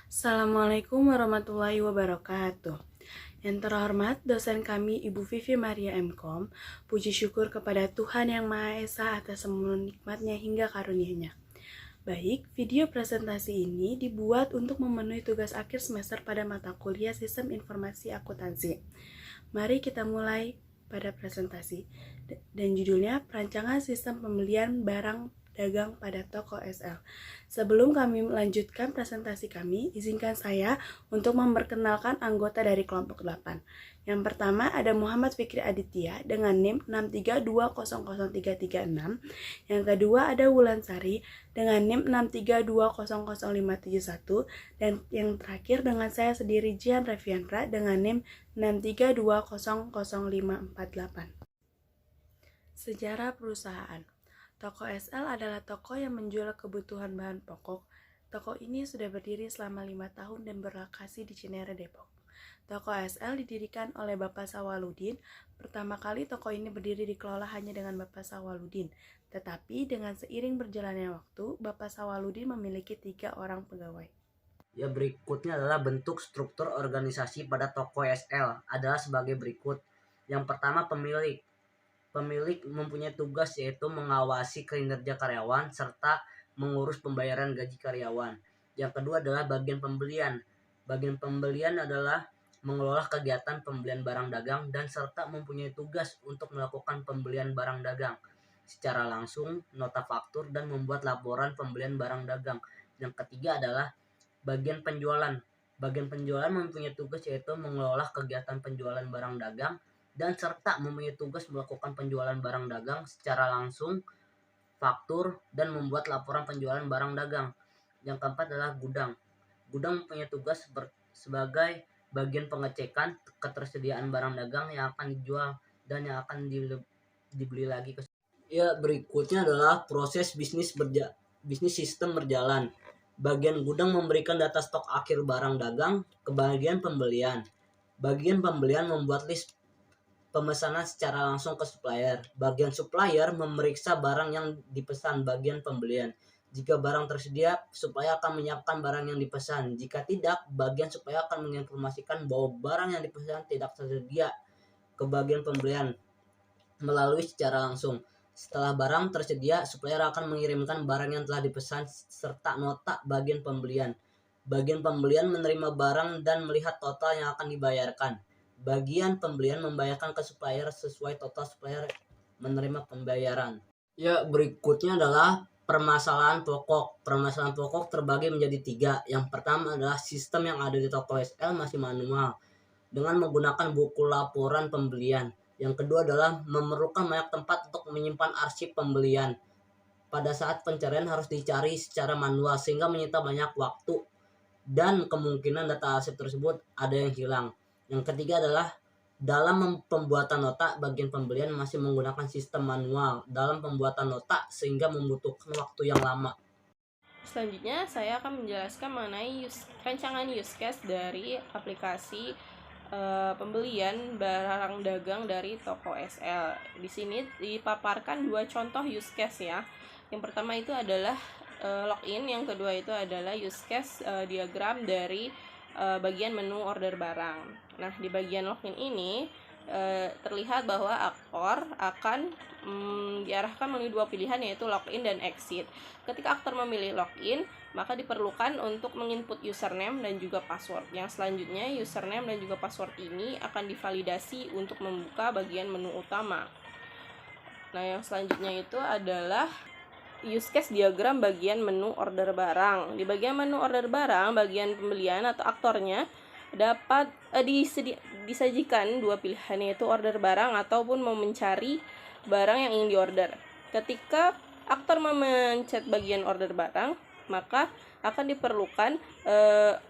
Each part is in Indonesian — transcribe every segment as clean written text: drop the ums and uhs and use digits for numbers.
Assalamualaikum warahmatullahi wabarakatuh. Yang terhormat dosen kami Ibu Vivi Maria MKom, puji syukur kepada Tuhan Yang Maha Esa atas semua nikmatnya hingga karunia-Nya. Baik, video presentasi ini dibuat untuk memenuhi tugas akhir semester pada mata kuliah Sistem Informasi Akuntansi. Mari kita mulai pada presentasi. Dan judulnya Perancangan Sistem Pembelian Barang Dagang pada Toko SL. Sebelum kami melanjutkan presentasi kami, izinkan saya untuk memperkenalkan anggota dari kelompok 8. Yang pertama ada Muhammad Fikri Aditya dengan NIM 632000336. Yang kedua ada Wulansari dengan NIM 632000571. Dan yang terakhir dengan saya sendiri Jian Reviandra dengan NIM 632000548. Sejarah perusahaan. Toko SL adalah toko yang menjual kebutuhan bahan pokok. Toko ini sudah berdiri selama 5 tahun dan berlokasi di Cinere, Depok. Toko SL didirikan oleh Bapak Sawaludin. Pertama kali toko ini berdiri dikelola hanya dengan Bapak Sawaludin. Tetapi dengan seiring berjalannya waktu, Bapak Sawaludin memiliki 3 orang pegawai. Ya, berikutnya adalah bentuk struktur organisasi pada toko SL adalah sebagai berikut. Yang pertama, pemilik. Pemilik mempunyai tugas yaitu mengawasi kinerja karyawan serta mengurus pembayaran gaji karyawan. Yang kedua adalah bagian pembelian. Bagian pembelian adalah mengelola kegiatan pembelian barang dagang dan serta mempunyai tugas untuk melakukan pembelian barang dagang secara langsung, nota faktur, dan membuat laporan pembelian barang dagang. Yang ketiga adalah bagian penjualan. Bagian penjualan mempunyai tugas yaitu mengelola kegiatan penjualan barang dagang dan serta mempunyai tugas melakukan penjualan barang dagang secara langsung, faktur, dan membuat laporan penjualan barang dagang. Yang keempat adalah gudang. Gudang mempunyai tugas sebagai bagian pengecekan ketersediaan barang dagang yang akan dijual dan yang akan dibeli lagi. Ya, berikutnya adalah proses bisnis sistem berjalan. Bagian gudang memberikan data stok akhir barang dagang ke bagian pembelian. Bagian pembelian membuat list pemesanan secara langsung ke supplier. Bagian supplier memeriksa barang yang dipesan bagian pembelian. Jika barang tersedia, supplier akan menyiapkan barang yang dipesan. Jika tidak, bagian supplier akan menginformasikan bahwa barang yang dipesan tidak tersedia ke bagian pembelian melalui secara langsung. Setelah barang tersedia, supplier akan mengirimkan barang yang telah dipesan serta nota bagian pembelian. Bagian pembelian menerima barang dan melihat total yang akan dibayarkan. Bagian pembelian membayarkan ke supplier sesuai total supplier menerima pembayaran. Ya, berikutnya adalah permasalahan pokok. Permasalahan pokok terbagi menjadi 3. Yang pertama adalah sistem yang ada di toko SL masih manual dengan menggunakan buku laporan pembelian. Yang kedua adalah memerlukan banyak tempat untuk menyimpan arsip pembelian. Pada saat pencarian harus dicari secara manual sehingga menyita banyak waktu dan kemungkinan data arsip tersebut ada yang hilang. Yang ketiga adalah dalam pembuatan nota, bagian pembelian masih menggunakan sistem manual dalam pembuatan nota sehingga membutuhkan waktu yang lama. Selanjutnya, saya akan menjelaskan mengenai rancangan use case dari aplikasi pembelian barang dagang dari toko SL. Di sini dipaparkan 2 contoh use case ya. Yang pertama itu adalah login, yang kedua itu adalah use case diagram dari bagian menu order barang. Nah, di bagian login ini terlihat bahwa aktor akan diarahkan melalui 2 pilihan, yaitu login dan exit. Ketika aktor memilih login, maka diperlukan untuk menginput username dan juga password. Yang selanjutnya, username dan juga password ini akan divalidasi untuk membuka bagian menu utama. Nah, yang selanjutnya itu adalah use case diagram bagian menu order barang. Di bagian menu order barang, bagian pembelian atau aktornya dapat disajikan 2 pilihan, yaitu order barang ataupun mau mencari barang yang ingin diorder. Ketika aktor memencet bagian order barang, maka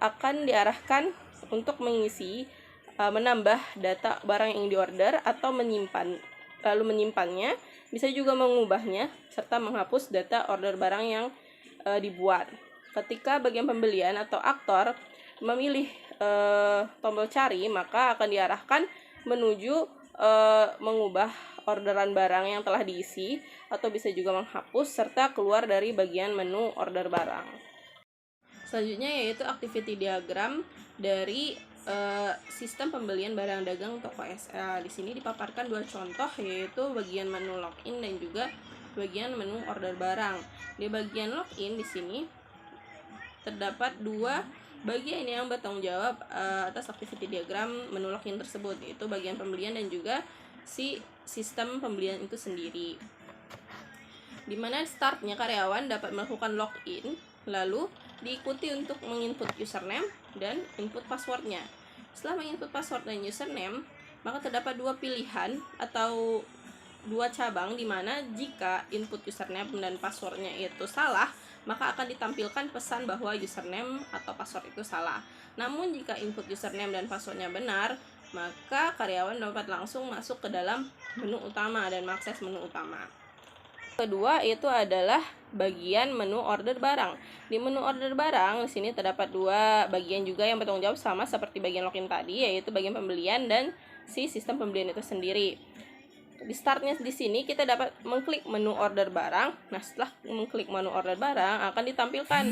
akan diarahkan untuk mengisi menambah data barang yang ingin diorder atau menyimpannya, bisa juga mengubahnya serta menghapus data order barang yang dibuat. Ketika bagian pembelian atau aktor memilih tombol cari, maka akan diarahkan menuju mengubah orderan barang yang telah diisi atau bisa juga menghapus serta keluar dari bagian menu order barang. Selanjutnya yaitu activity diagram dari sistem pembelian barang dagang toko SL. Di sini dipaparkan dua contoh, yaitu bagian menu login dan juga bagian menu order barang. Di bagian login di sini terdapat dua bagian yang bertanggung jawab atas activity diagram menu login tersebut, yaitu bagian pembelian dan juga si sistem pembelian itu sendiri. Dimana startnya karyawan dapat melakukan login, lalu diikuti untuk menginput username dan input passwordnya. Setelah menginput password dan username, maka terdapat dua pilihan atau dua cabang, di mana jika input username dan passwordnya itu salah, maka akan ditampilkan pesan bahwa username atau password itu salah. Namun jika input username dan passwordnya benar, maka karyawan dapat langsung masuk ke dalam menu utama dan mengakses menu utama. Kedua itu adalah bagian menu order barang. Di menu order barang di sini terdapat dua bagian juga yang bertanggung jawab sama seperti bagian login tadi, yaitu bagian pembelian dan si sistem pembelian itu sendiri. Di startnya di sini kita dapat mengklik menu order barang. Nah, setelah mengklik menu order barang akan ditampilkan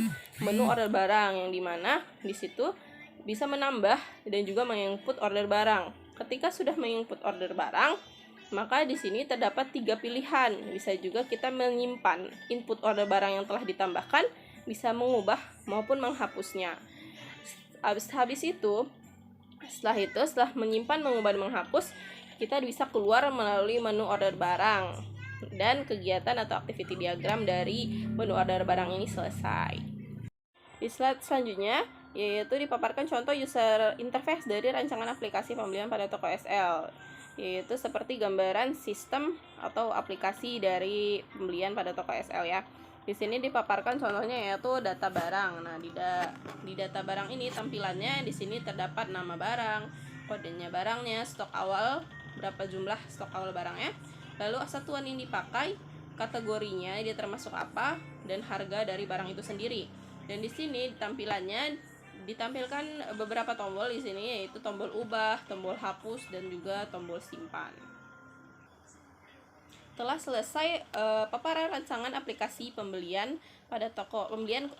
menu order barang, yang dimana di situ bisa menambah dan juga menginput order barang. Ketika sudah menginput order barang, maka di sini terdapat tiga pilihan. Bisa juga kita menyimpan input order barang yang telah ditambahkan, bisa mengubah maupun menghapusnya. Habis itu, setelah menyimpan, mengubah, dan menghapus, kita bisa keluar melalui menu order barang dan kegiatan atau activity diagram dari menu order barang ini selesai. Di slide selanjutnya yaitu dipaparkan contoh user interface dari rancangan aplikasi pembelian pada toko SL, yaitu seperti gambaran sistem atau aplikasi dari pembelian pada toko SL ya. Di sini dipaparkan contohnya yaitu data barang. Nah, di data barang ini tampilannya di sini terdapat nama barang, kodenya barangnya, stok awal, berapa jumlah stok awal barangnya, lalu satuan yang dipakai, kategorinya dia termasuk apa, dan harga dari barang itu sendiri. Dan di sini tampilannya ditampilkan beberapa tombol di sini, yaitu tombol ubah, tombol hapus, dan juga tombol simpan. Telah selesai paparan rancangan aplikasi pembelian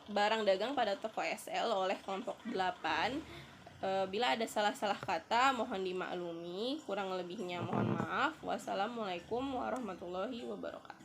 barang dagang pada toko SL oleh kelompok 8. Bila ada salah-salah kata mohon dimaklumi, kurang lebihnya mohon maaf. Wassalamualaikum warahmatullahi wabarakatuh.